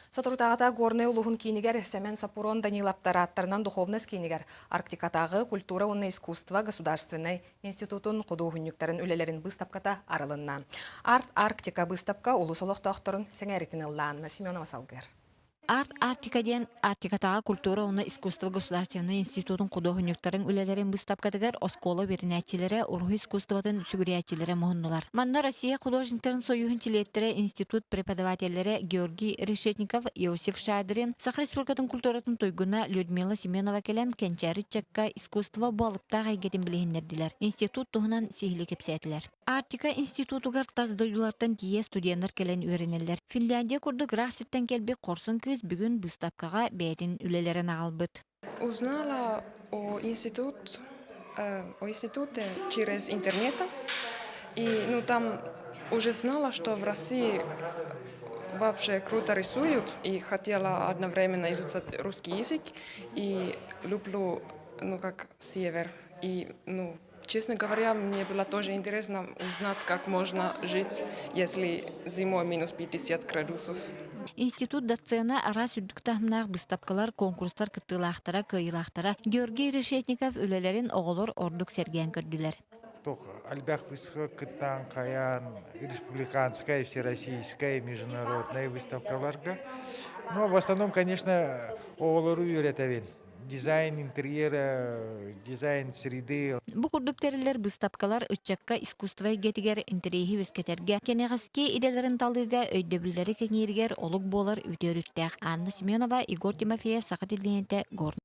Соторутағата горный улуғын кейнігер Семен Сапурон Данилаптар аттарынан духовный кейнігер Арктикатағы культура онны искусства государственный институтын құду хүнніктарын үлелерін бұстапката арылынна. Арктика бұстапка улусолық тоқтырын сәңәретін ұлланна Семенова Салгар. Арктикаден Арктикатағы культура оны искусство государственный институтын кудохунюктарын үлелерин быстапкатыгар оскола вернячилere урху искусствотын сүгүрячилere мохуннулар. Манна Россия художниктарын союхун чилеттере институт преподавательлere Георгий Решетников, Иосиф Шадрин, Саха Республикатын культуратын тойгуна Людмила Семенова келен кенчари чакка искусство болыпта гайгетин билихиннердилер. Институт туһунан сихили кепсетилер. Арктика институтугар таздоюлардан тие студенттер келен үйренелер. Финляндия курду грахситтен келби корсын кыз бүгүн быстапкага бэдин үлелерин албыт. Узнала о институте через интернет. И там уже знала, что в России вообще круто рисуют. И хотела одновременно изучать русский язык. И люблю, как север. И, честно говоря, мне было тоже интересно узнать, как можно жить, если зимой минус 50 градусов. Институт доцена ара сүрдүктахмнаах быстапкалар конкурстар кыттылаахтара кыйылаахтара Георгий Решетников үлелерин оголор ордук серген көрдүлер. Альбях выставка кытан каян республиканская, всероссийская, международная выставкаларга. В основном, конечно, оголору үйрөтөбүн. Дизайн интерьера, дизайн среды. Бу курдуктерлер быстапкалар ыччакка искусство гетигер интерьеhi өскетерге кенегаски иделерин талдыга өйдөбүллери кеңиргер олук болар үтөрүттэх. Анна Семенова, Игорь Тимофеев, Саха Тилденте, Горн.